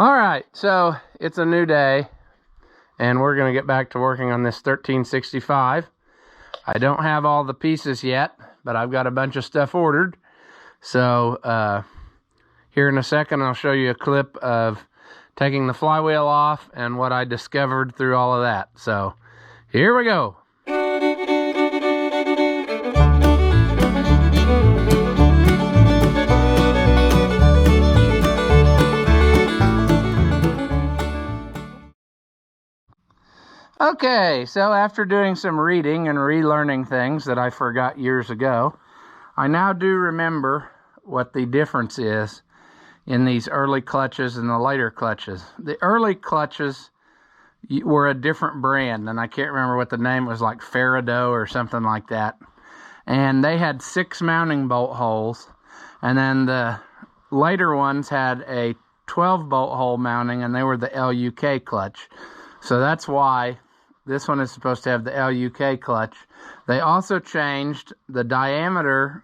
All right, so it's a new day, and we're going to get back to working on this 1365. I don't have all the pieces yet, but I've got a bunch of stuff ordered. So here in a second, I'll show you a clip of taking the flywheel off and what I discovered through all of that. So here we go. Okay, so after doing some reading and relearning things that I forgot years ago, I now do remember what the difference is in these early clutches and the later clutches. The early clutches were a different brand, and I can't remember what the name was, like Faraday or something like that. And they had 6 mounting bolt holes, and then the later ones had a 12 bolt hole mounting, and they were the LUK clutch. So that's why this one is supposed to have the LUK clutch. They also changed the diameter,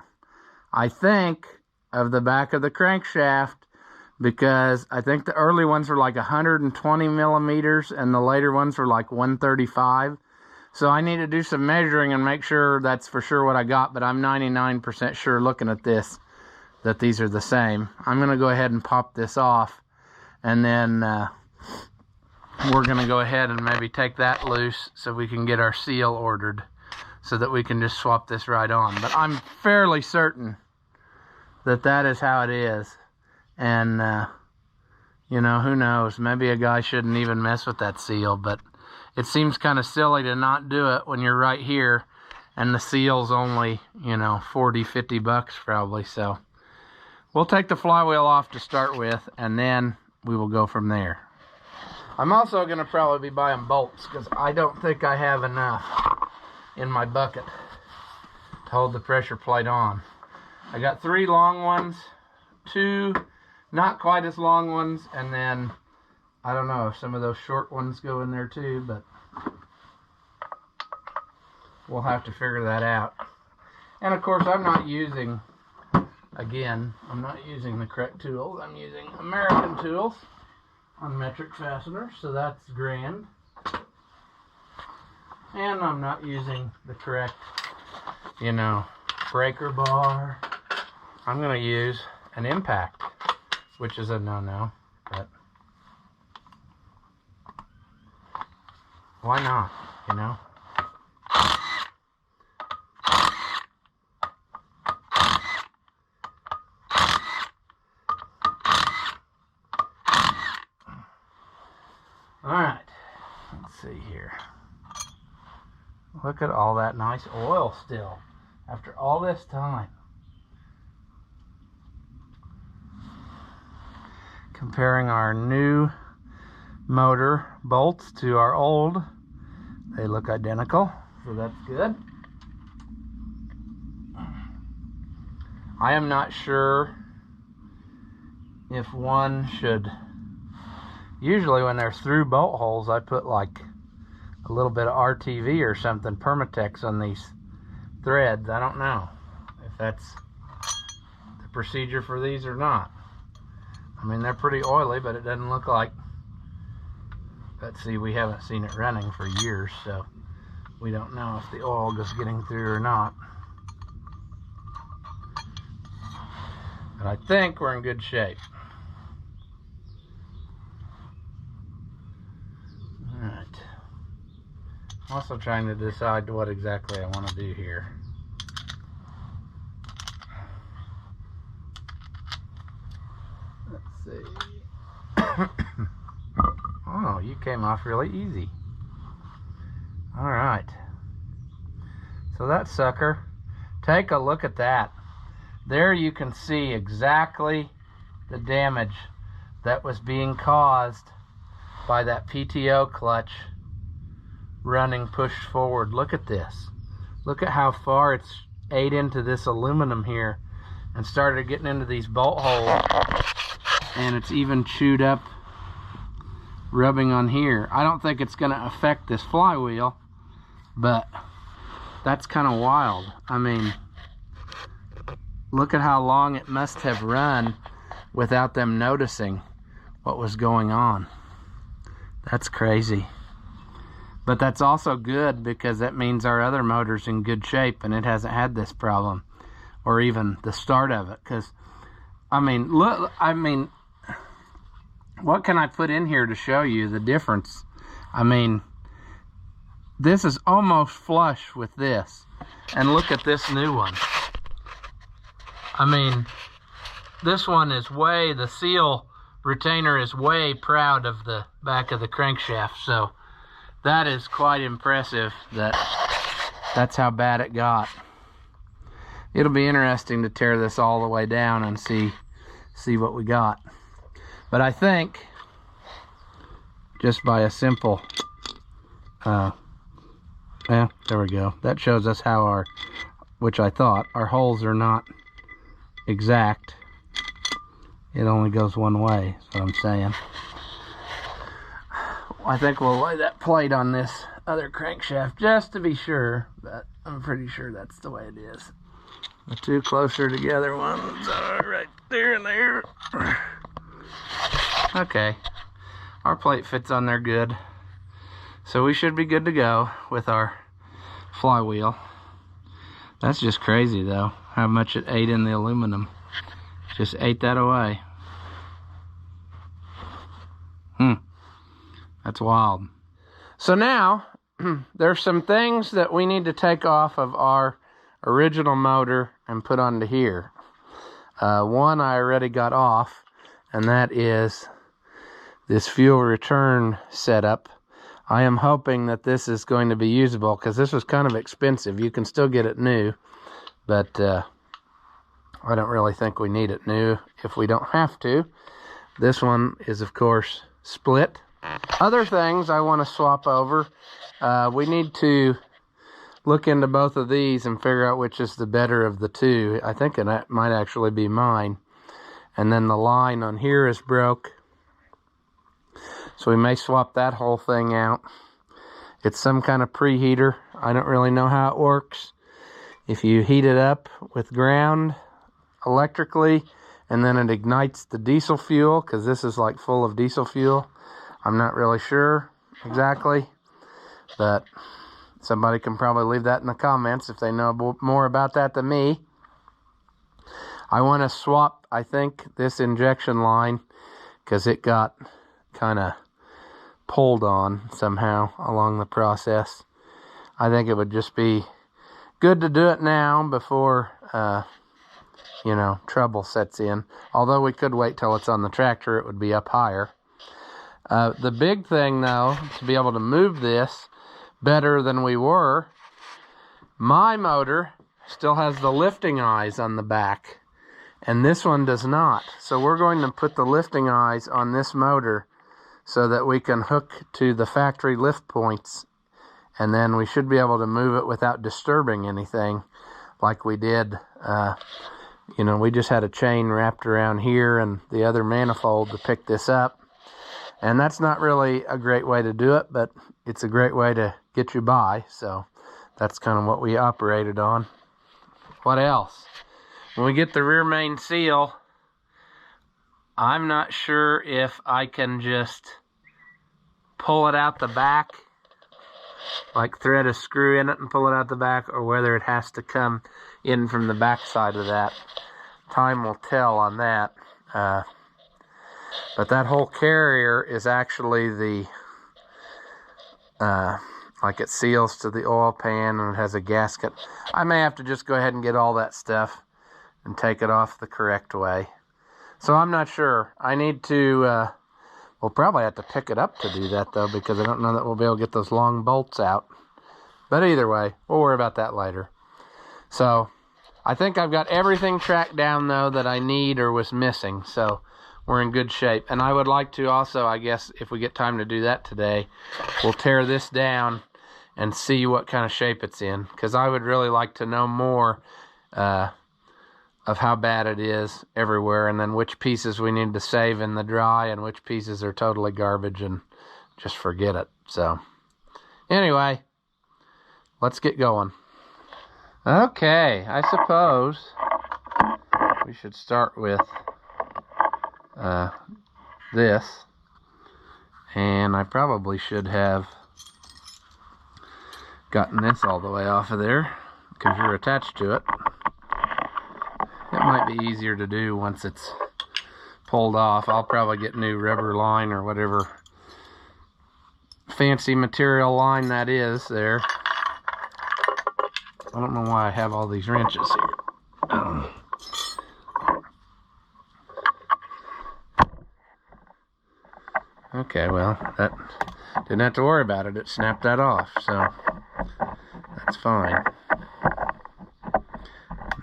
I think, of the back of the crankshaft, because I think the early ones were like 120 millimeters and the later ones were like 135. So I need to do some measuring and make sure that's for sure what I got, but I'm 99% sure looking at this that these are the same. I'm going to go ahead and pop this off, and then we're going to go ahead and maybe take that loose so we can get our seal ordered so that we can just swap this right on. But I'm fairly certain that that is how it is. And, you know, who knows? Maybe a guy shouldn't even mess with that seal, but it seems kind of silly to not do it when you're right here and the seal's only, you know, 40, 50 bucks probably. So we'll take the flywheel off to start with, and then we will go from there. I'm also going to probably be buying bolts because I don't think I have enough in my bucket to hold the pressure plate on. I got 3 long ones, 2 not quite as long ones, and then I don't know if some of those short ones go in there too, but we'll have to figure that out. And of course, I'm not using the correct tools. I'm using American tools on metric fasteners, so that's grand. And I'm not using the correct, you know, breaker bar. I'm going to use an impact, which is a no-no, but why not, you know? Alright, let's see here. Look at all that nice oil still, after all this time. Comparing our new motor bolts to our old, they look identical, so that's good. I am not sure if one should, usually when they're through bolt holes, I put like a little bit of RTV or something, Permatex, on these threads. I don't know if that's the procedure for these or not. I mean, they're pretty oily, but it doesn't look like, let's see, we haven't seen it running for years, so we don't know if the oil is getting through or not. But I think we're in good shape. Alright. I'm also trying to decide what exactly I want to do here. Let's see. Oh, you came off really easy. Alright. So that sucker, take a look at that. There you can see exactly the damage that was being caused by that PTO clutch running pushed forward. Look at this. Look at how far it's ate into this aluminum here and started getting into these bolt holes, and it's even chewed up, rubbing on here. I don't think it's going to affect this flywheel, but that's kind of wild. I mean, look at how long it must have run without them noticing what was going on. That's crazy. But that's also good, because that means our other motor's in good shape and it hasn't had this problem, or even the start of it. Because, I mean, look, what can I put in here to show you the difference? I mean, this is almost flush with this. And look at this new one. I mean, this one is the seal retainer is way proud of the back of the crankshaft. So that is quite impressive that's how bad it got. It'll be interesting to tear this all the way down and see what we got. But I think just by a simple, yeah, there we go. That shows us how which I thought, our holes are not exact. It only goes one way, is what I'm saying. I think we'll lay that plate on this other crankshaft just to be sure, but I'm pretty sure that's the way it is. The two closer together ones are right there and there. Okay, our plate fits on there good. So we should be good to go with our flywheel. That's just crazy though, how much it ate in the aluminum. Just ate that away. That's wild. So now, there's some things that we need to take off of our original motor and put onto here. One I already got off, and that is this fuel return setup. I am hoping that this is going to be usable, because this was kind of expensive. You can still get it new, but I don't really think we need it new if we don't have to. This one is, of course, split. Other things I want to swap over. We need to look into both of these and figure out which is the better of the two. I think it might actually be mine. And then the line on here is broke, so we may swap that whole thing out. It's some kind of preheater. I don't really know how it works. If you heat it up with ground electrically, and then it ignites the diesel fuel, because this is like full of diesel fuel. I'm not really sure exactly, but somebody can probably leave that in the comments if they know more about that than me. I want to swap, I think, this injection line, because it got kind of pulled on somehow along the process. I think it would just be good to do it now before trouble sets in. Although we could wait till it's on the tractor, it would be up higher. The big thing, though, to be able to move this better than we were, my motor still has the lifting eyes on the back, and this one does not. So we're going to put the lifting eyes on this motor so that we can hook to the factory lift points, and then we should be able to move it without disturbing anything like we did. We just had a chain wrapped around here and the other manifold to pick this up. And that's not really a great way to do it, but it's a great way to get you by. So that's kind of what we operated on. What else? When we get the rear main seal, I'm not sure if I can just pull it out the back, like thread a screw in it and pull it out the back, or whether it has to come in from the back side of that. Time will tell on that. But that whole carrier is actually like it seals to the oil pan, and it has a gasket. I may have to just go ahead and get all that stuff and take it off the correct way. So I'm not sure. I need to, we'll probably have to pick it up to do that though, because I don't know that we'll be able to get those long bolts out. But either way, we'll worry about that later. So I think I've got everything tracked down though that I need or was missing. So we're in good shape. And I would like to also, I guess, if we get time to do that today, we'll tear this down and see what kind of shape it's in. Because I would really like to know more of how bad it is everywhere, and then which pieces we need to save in the dry and which pieces are totally garbage and just forget it. So anyway, let's get going. Okay, I suppose we should start with this, and I probably should have gotten this all the way off of there because you're attached to it. It might be easier to do once it's pulled off. I'll probably get new rubber line or whatever fancy material line that is there. I don't know why I have all these wrenches here. Okay, well, that didn't have to worry about it. It snapped that off, so that's fine.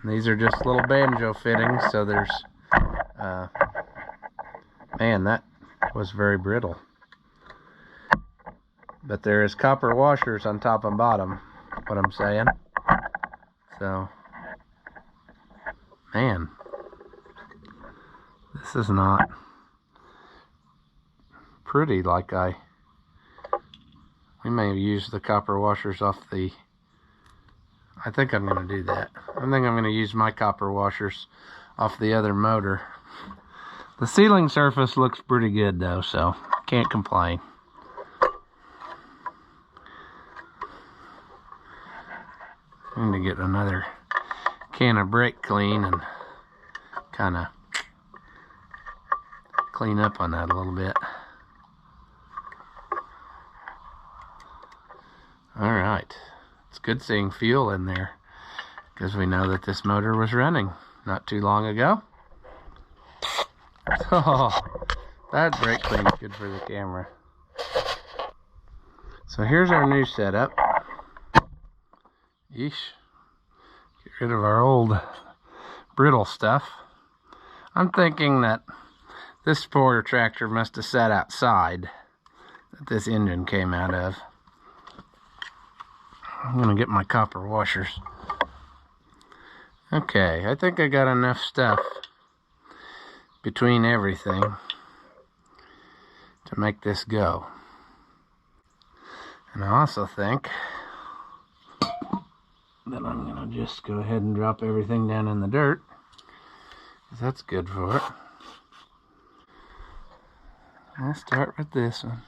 And these are just little banjo fittings, so there's, man, that was very brittle. But there is copper washers on top and bottom, what I'm saying. So, man, this is not pretty like we may use the copper washers off the, I think I'm going to do that. I think I'm going to use my copper washers off the other motor. The sealing surface looks pretty good though, so can't complain. I need to get another can of brake clean and kind of clean up on that a little bit. Alright, it's good seeing fuel in there because we know that this motor was running not too long ago. Oh, that brake clean is good for the camera. So here's our new setup. Yeesh. Get rid of our old brittle stuff. I'm thinking that this poor tractor must have sat outside that this engine came out of. I'm gonna get my copper washers. Okay, I think I got enough stuff between everything to make this go. And I also think that I'm gonna just go ahead and drop everything down in the dirt, because that's good for it. I'll start with this one.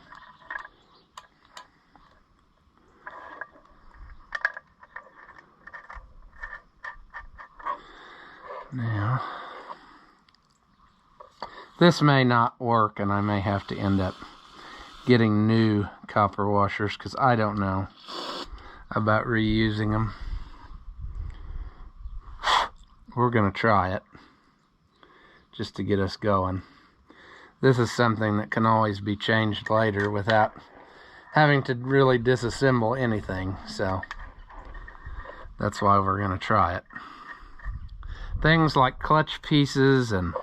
Now, this may not work and I may have to end up getting new copper washers because I don't know about reusing them. We're going to try it just to get us going. This is something that can always be changed later without having to really disassemble anything, so that's why we're going to try it. Things like clutch pieces and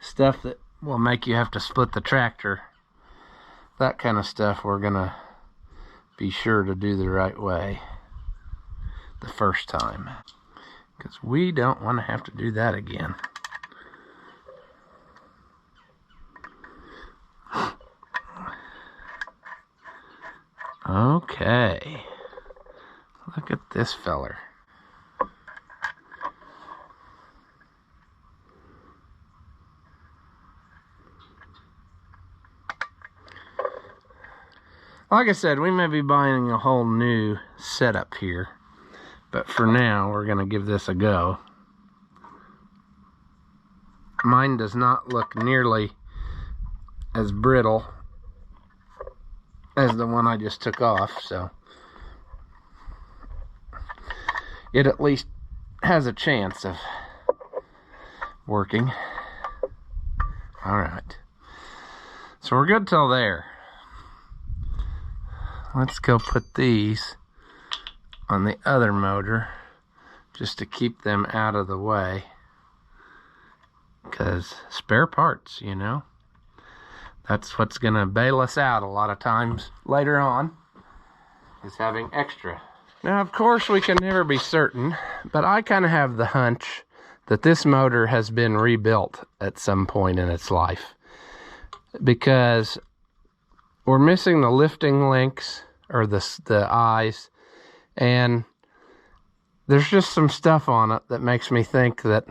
stuff that will make you have to split the tractor, that kind of stuff we're going to be sure to do the right way the first time, because we don't want to have to do that again. Okay, look at this feller. Like I said, we may be buying a whole new setup here, but for now we're going to give this a go. Mine does not look nearly as brittle as the one I just took off, so it at least has a chance of working. Alright, so we're good till there. Let's go put these on the other motor just to keep them out of the way, because spare parts, you know, that's what's gonna bail us out a lot of times later on, is having extra. Now of course we can never be certain, but I kind of have the hunch that this motor has been rebuilt at some point in its life, because we're missing the lifting links or the eyes, and there's just some stuff on it that makes me think that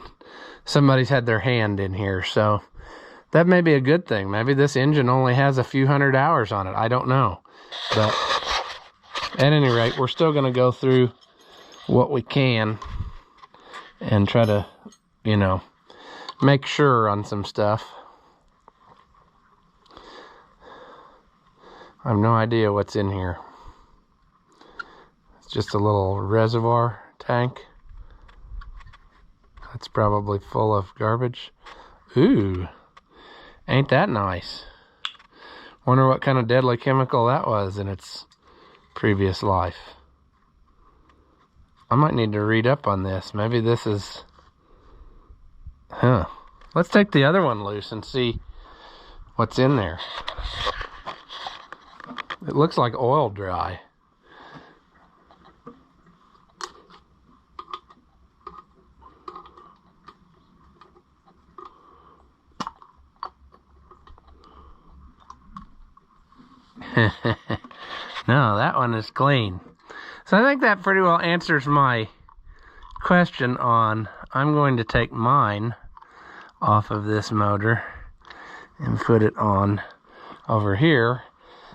somebody's had their hand in here. So That may be a good thing. Maybe this engine only has a few hundred hours on it. I don't know. But at any rate, we're still going to go through what we can and try to, you know, make sure on some stuff. I have no idea what's in here. It's just a little reservoir tank. That's probably full of garbage. Ooh, ain't that nice? Wonder what kind of deadly chemical that was in its previous life. I might need to read up on this. Maybe this is... Huh. Let's take the other one loose and see what's in there. It looks like oil dry. No, that one is clean. So I think that pretty well answers my question on, I'm going to take mine off of this motor and put it on over here,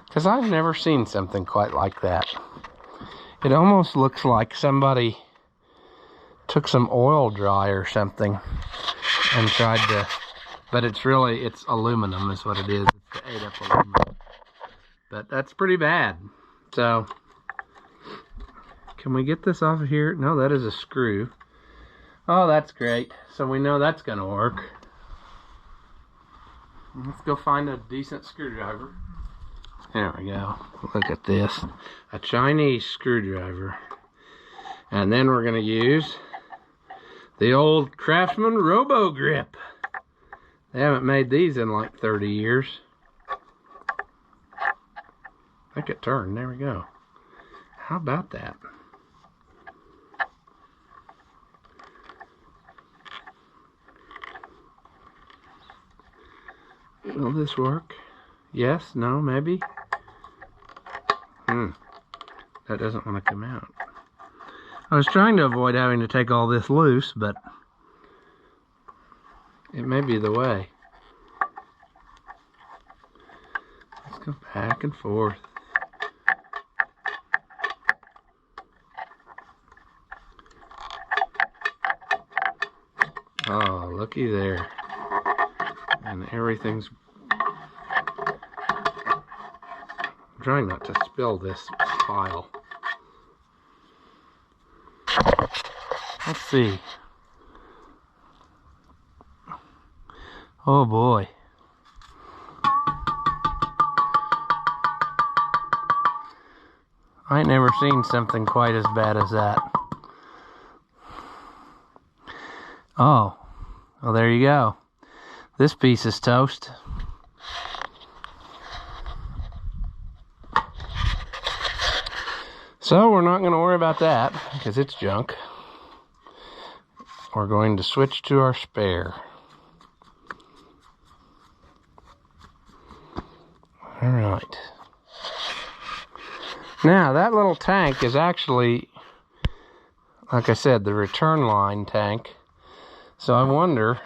because I've never seen something quite like that. It almost looks like somebody took some oil dry or something and tried to, but it's aluminum is what it is. It's the ate up aluminum. But that's pretty bad. So, can we get this off of here? No, that is a screw. Oh, that's great. So we know that's gonna work. Let's go find a decent screwdriver. There we go. Look at this. A Chinese screwdriver. And then we're gonna use the old Craftsman Robo Grip. They haven't made these in like 30 years. I think it turned. There we go. How about that? Will this work? Yes? No? Maybe? That doesn't want to come out. I was trying to avoid having to take all this loose, but it may be the way. Let's go back and forth. Oh, looky there. And everything's... I'm trying not to spill this pile. Let's see. Oh boy. I ain't never seen something quite as bad as that. Oh, well, there you go. This piece is toast. So we're not going to worry about that because it's junk. We're going to switch to our spare. All right. Now that little tank is actually, like I said, the return line tank. So I wonder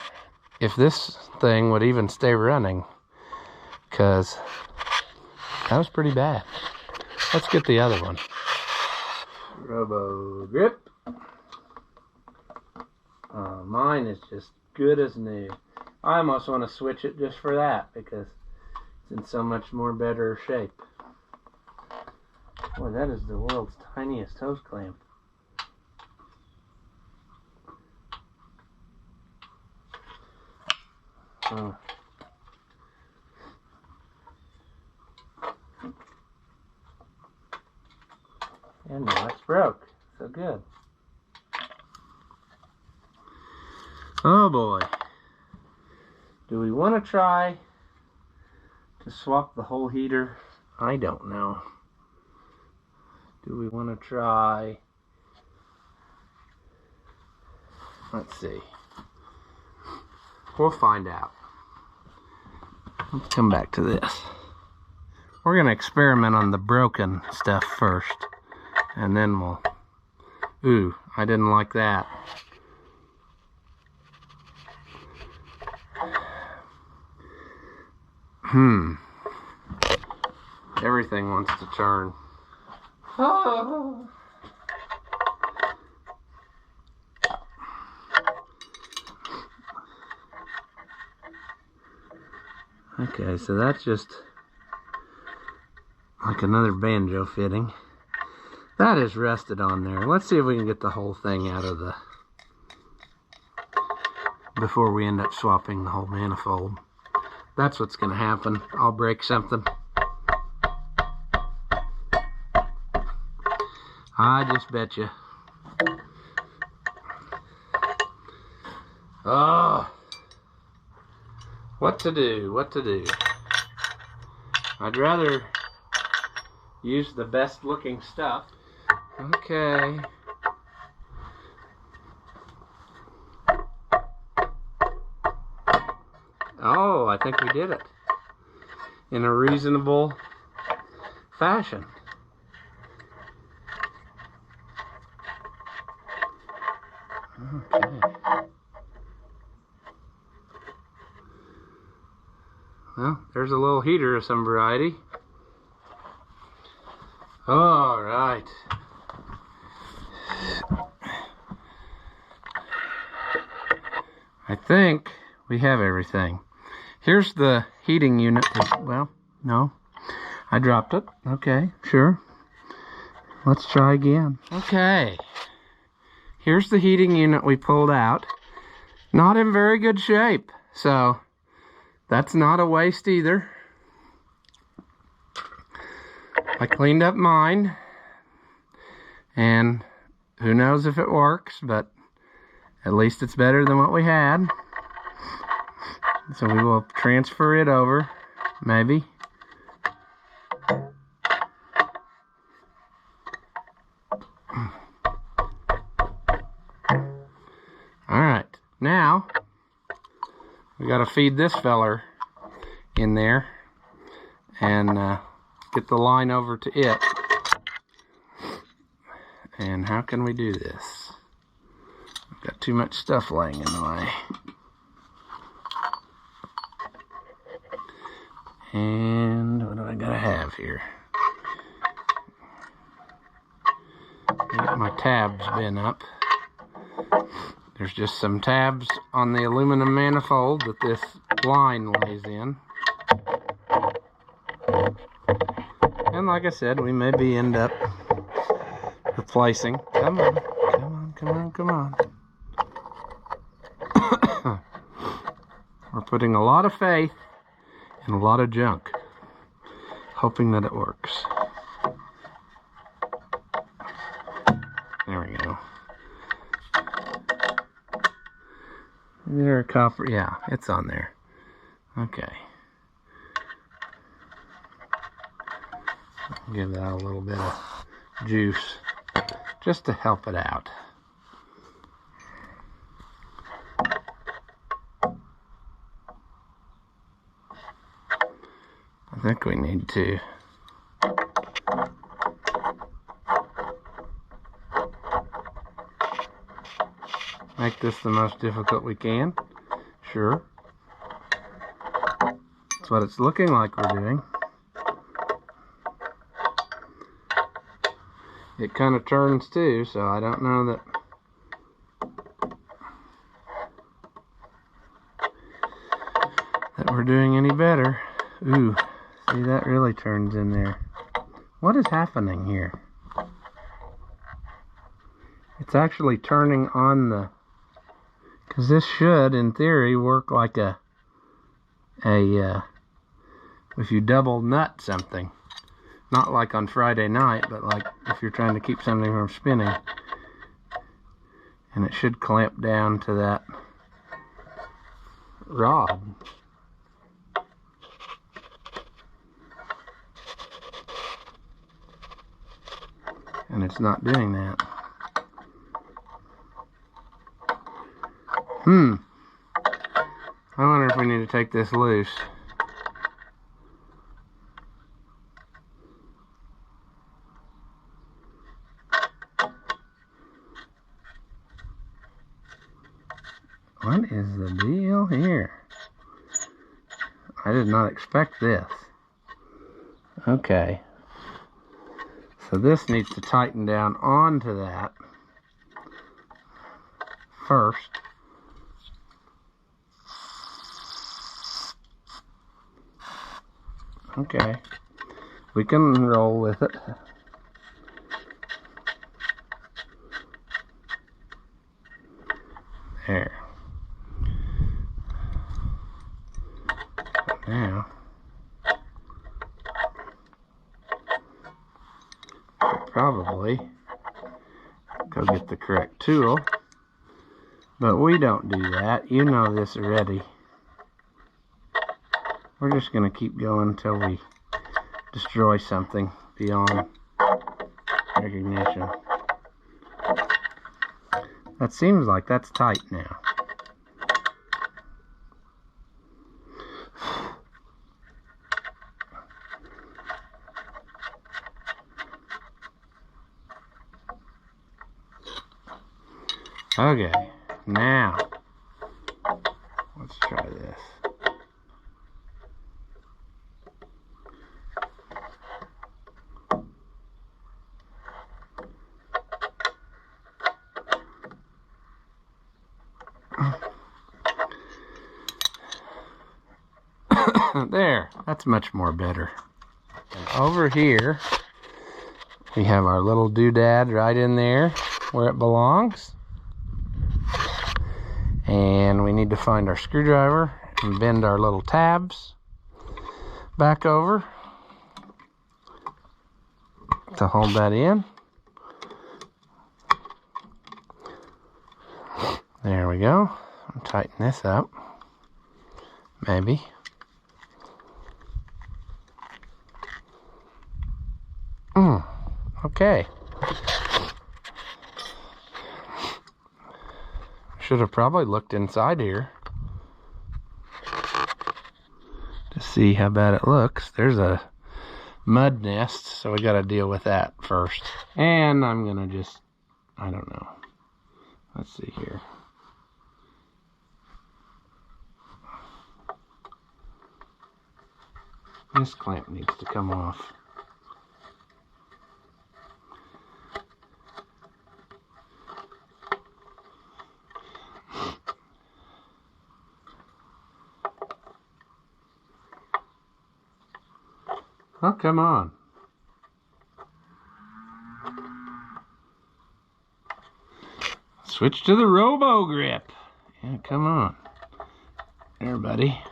if this thing would even stay running, because that was pretty bad. Let's get the other one. Robo Grip. Mine is just good as new. I almost want to switch it just for that, because it's in so much more better shape. Boy, that is the world's tiniest hose clamp. And now it's broke. So good. Oh boy. Do we want to try to swap the whole heater? I don't know. Do we want to try? Let's see. We'll find out. Let's come back to this. We're going to experiment on the broken stuff first. And then we'll... Ooh, I didn't like that. Everything wants to turn. Oh. Okay, so that's just like another banjo fitting. That is rested on there. Let's see if we can get the whole thing out of the... before we end up swapping the whole manifold. That's what's going to happen. I'll break something. I just bet you. Oh, what to do? What to do? I'd rather use the best looking stuff. Okay. Oh, I think we did it in a reasonable fashion. Okay. Well, there's a little heater of some variety. All right. I think we have everything. Here's the heating unit. Well, no, I dropped it. Okay, sure. Let's try again. Okay. Here's the heating unit we pulled out. Not in very good shape, so that's not a waste either. I cleaned up mine, and who knows if it works, but at least it's better than what we had. So we will transfer it over, maybe. Alright, now we got to feed this feller in there and get the line over to it. And how can we do this? I've got too much stuff laying in the way. And what do I gotta have here? Get my tabs bin up. There's just some tabs on the aluminum manifold that this line lays in. And like I said, we maybe end up replacing. Come on, come on, come on, come on. We're putting a lot of faith in a lot of junk, hoping that it works. There we go. Is there a copper? Yeah, it's on there. Okay. Give that a little bit of juice just to help it out. I think we need to make this the most difficult we can. Sure. That's what it's looking like we're doing. It kind of turns too, so I don't know that we're doing any better. Ooh, see, that really turns in there. What is happening here? It's actually turning on the... because this should, in theory, work like a if you double nut something. Not like on Friday night, but like if you're trying to keep something from spinning. And it should clamp down to that rod. And it's not doing that. I wonder if we need to take this loose. What is the deal here? I did not expect this. Okay. So this needs to tighten down onto that first. Okay. We can roll with it. There. Now, probably go get the correct tool, but we don't do that. You know this already. We're just going to keep going until we destroy something beyond recognition. That seems like that's tight now. Okay, now let's try this. There, that's much more better. And over here, we have our little doodad right in there where it belongs. And we need to find our screwdriver and bend our little tabs back over to hold that in. There we go. I'll tighten this up. Maybe. Okay. Should have probably looked inside here to see how bad it looks. There's a mud nest, so we got to deal with that first. And I'm gonna just, I don't know. Let's see here. This clamp needs to come off. Oh, come on. Switch to the Robo Grip. Yeah, come on. There, buddy.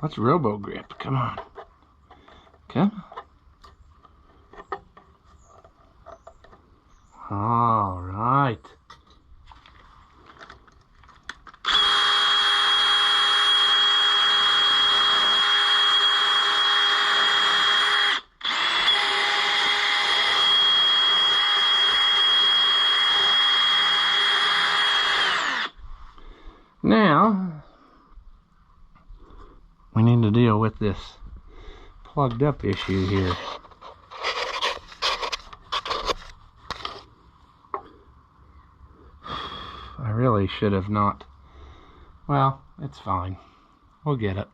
What's Robo Grip? Come on. Come on. All right. Now, we need to deal with this plugged up issue here. I really should have not. Well, it's fine. We'll get it.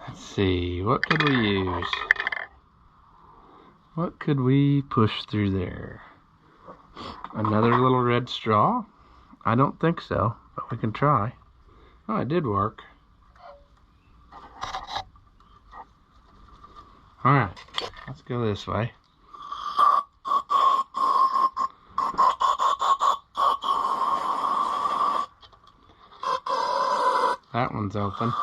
Let's see, what could we use? What could we push through there? Another little red straw? I don't think so, but we can try. Oh, it did work. Alright, let's go this way. That one's open.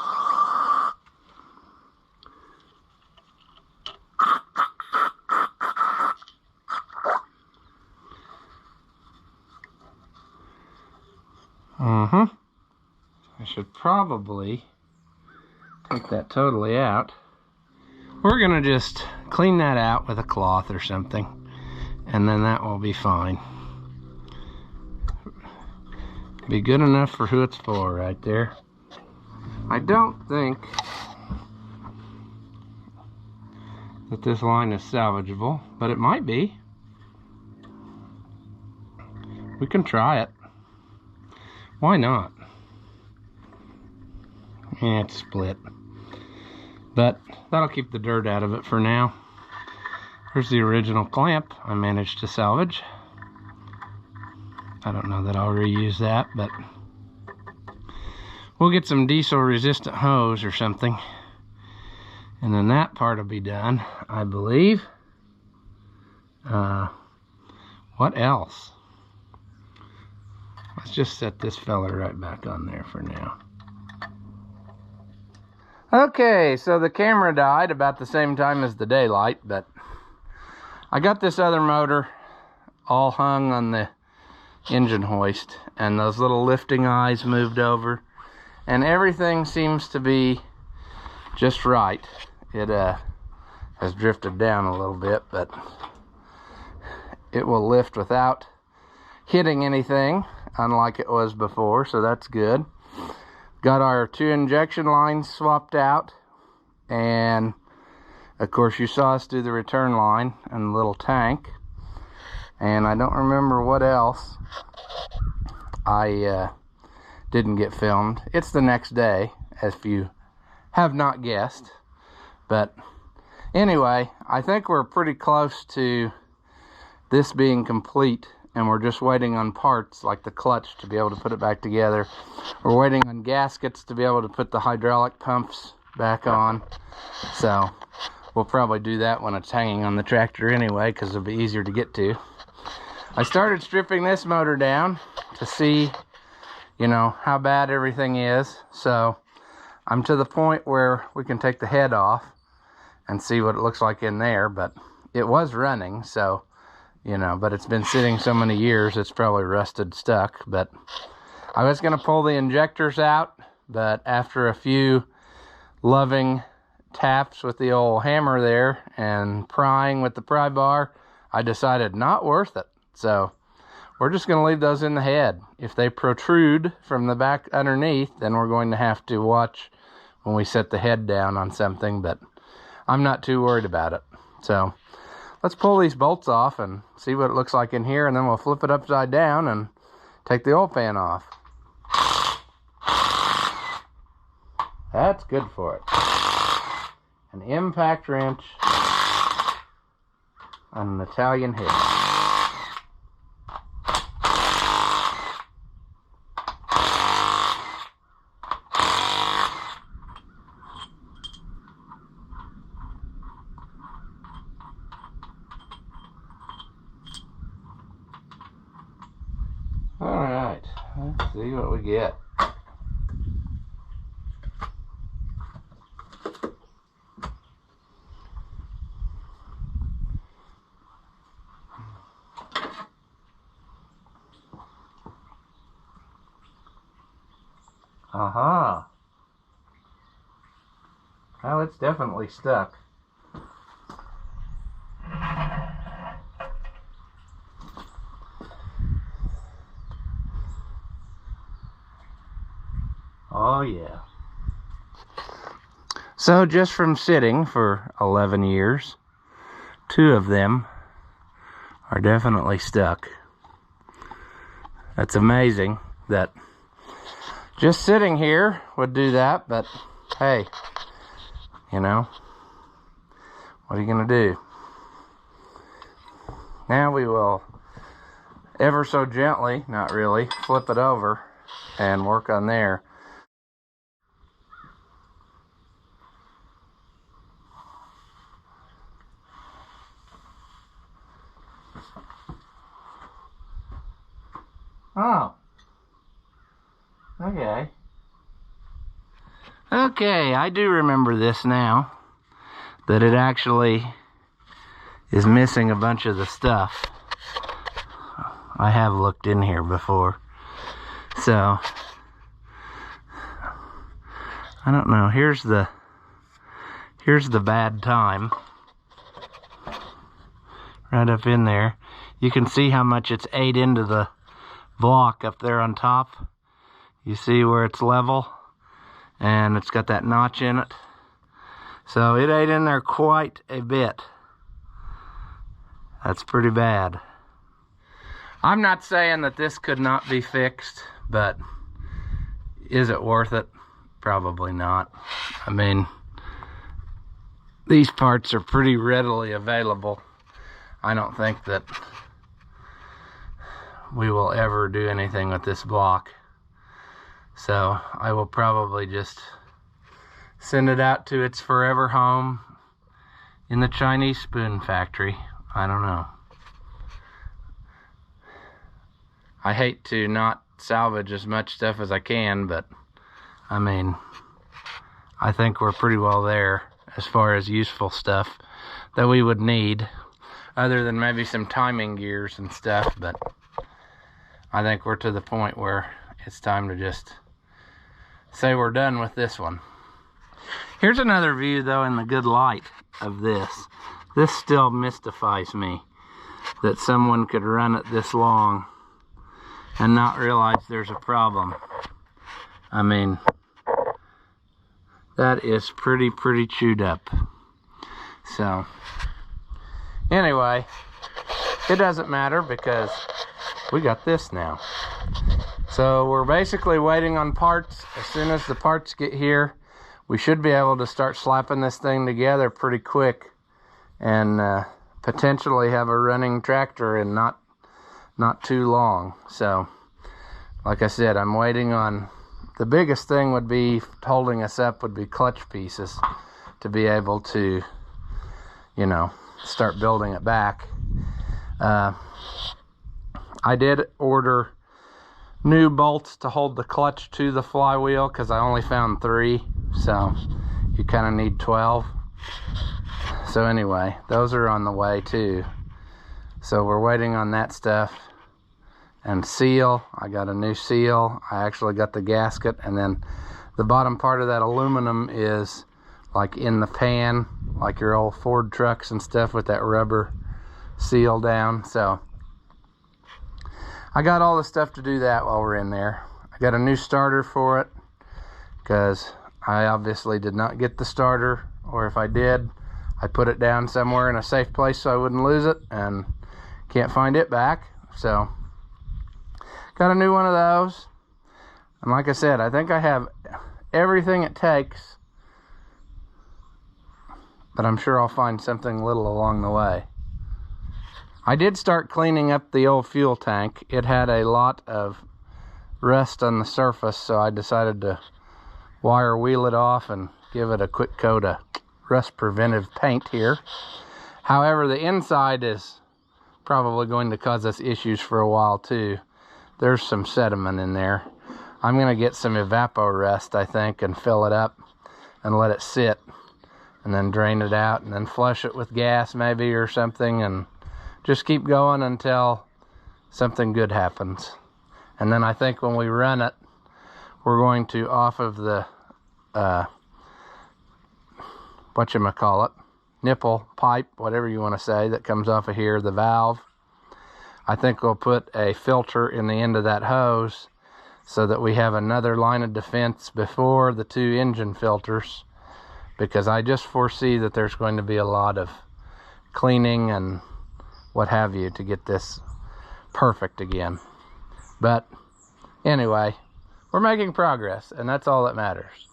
I should probably take that totally out. We're gonna just clean that out with a cloth or something, and then that will be fine. Be good enough for who it's for right there. I don't think that this line is salvageable, but it might be. We can try it. Why not? Yeah, it's split. But that'll keep the dirt out of it for now. Here's the original clamp I managed to salvage. I don't know that I'll reuse that, but we'll get some diesel resistant hose or something. And then that part will be done, I believe. What else? Let's just set this fella right back on there for now. Okay, so the camera died about the same time as the daylight, but I got this other motor all hung on the engine hoist, and those little lifting eyes moved over, and everything seems to be just right. It has drifted down a little bit, but it will lift without hitting anything, unlike it was before, so that's good. Got our 2 injection lines swapped out, and of course you saw us do the return line and the little tank, and I don't remember what else I didn't get filmed. It's the next day, if you have not guessed. But anyway, I think we're pretty close to this being complete, and we're just waiting on parts like the clutch to be able to put it back together. We're waiting on gaskets to be able to put the hydraulic pumps back on. So we'll probably do that when it's hanging on the tractor anyway, because it'll be easier to get to. I started stripping this motor down to see, you know, how bad everything is. So I'm to the point where we can take the head off and see what it looks like in there, but it was running, so, you know, but it's been sitting so many years, it's probably rusted stuck. But I was going to pull the injectors out, but after a few loving taps with the old hammer there and prying with the pry bar, I decided not worth it. So we're just going to leave those in the head. If they protrude from the back underneath, then we're going to have to watch when we set the head down on something, but I'm not too worried about it. So let's pull these bolts off and see what it looks like in here, and then we'll flip it upside down and take the oil pan off. That's good for it. An impact wrench on an Italian head. Alright, let's see what we get. Aha! Well, it's definitely stuck. Oh yeah. So just from sitting for 11 years, 2 of them are definitely stuck. That's amazing that just sitting here would do that, but hey, you know, what are you gonna do? Now we will ever so gently, not really, flip it over and work on there. Oh. Okay. Okay, I do remember this now. That it actually is missing a bunch of the stuff. I have looked in here before. So, I don't know. Here's the bad time. Right up in there. You can see how much it's ate into the block up there on top. You see where it's level and it's got that notch in it. So it ate in there quite a bit. That's pretty bad. I'm not saying that this could not be fixed, but is it worth it? probably not. I mean, these parts are pretty readily available. I don't think that we will ever do anything with this block. So I will probably just send it out to its forever home in the Chinese spoon factory. I don't know. I hate to not salvage as much stuff as I can, but I mean, I think we're pretty well there as far as useful stuff that we would need, other than maybe some timing gears and stuff. But I think we're to the point where it's time to just say we're done with this one. Here's another view though in the good light of this. This still mystifies me, that someone could run it this long and not realize there's a problem. I mean, that is pretty chewed up. So anyway, it doesn't matter because we got this now. So we're basically waiting on parts. As soon as the parts get here, we should be able to start slapping this thing together pretty quick and potentially have a running tractor in not too long. So like I said, I'm waiting on, the biggest thing would be holding us up would be clutch pieces to be able to, you know, start building it back. I did order new bolts to hold the clutch to the flywheel because I only found 3, so you kind of need 12. So anyway, those are on the way too. So we're waiting on that stuff. And seal, I got a new seal. I actually got the gasket, and then the bottom part of that aluminum is like in the pan, like your old Ford trucks and stuff with that rubber seal down. So I got all the stuff to do that while we're in there. I got a new starter for it because I obviously did not get the starter, or if I did, I put it down somewhere in a safe place so I wouldn't lose it, and can't find it back. So got a new one of those. And like I said, I think I have everything it takes, but I'm sure I'll find something little along the way. I did start cleaning up the old fuel tank. It had a lot of rust on the surface, so I decided to wire wheel it off and give it a quick coat of rust preventive paint here. However, the inside is probably going to cause us issues for a while too. There's some sediment in there. I'm gonna get some evapor rust, I think, and fill it up and let it sit, and then drain it out, and then flush it with gas maybe or something, and just keep going until something good happens. And then I think when we run it, we're going to, off of the whatchamacallit, nipple, pipe, whatever you want to say, that comes off of here, the valve, I think we'll put a filter in the end of that hose so that we have another line of defense before the 2 engine filters, because I just foresee that there's going to be a lot of cleaning and what have you to get this perfect again. But anyway, we're making progress, and that's all that matters.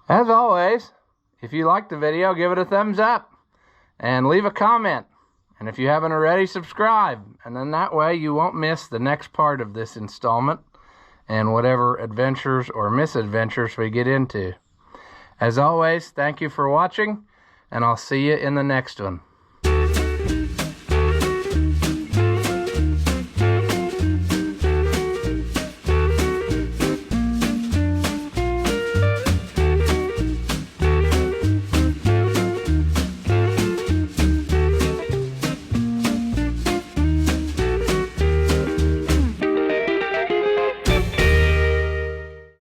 As always, if you liked the video, give it a thumbs up and leave a comment. And if you haven't already, subscribe. And then that way you won't miss the next part of this installment and whatever adventures or misadventures we get into. As always, thank you for watching, and I'll see you in the next one.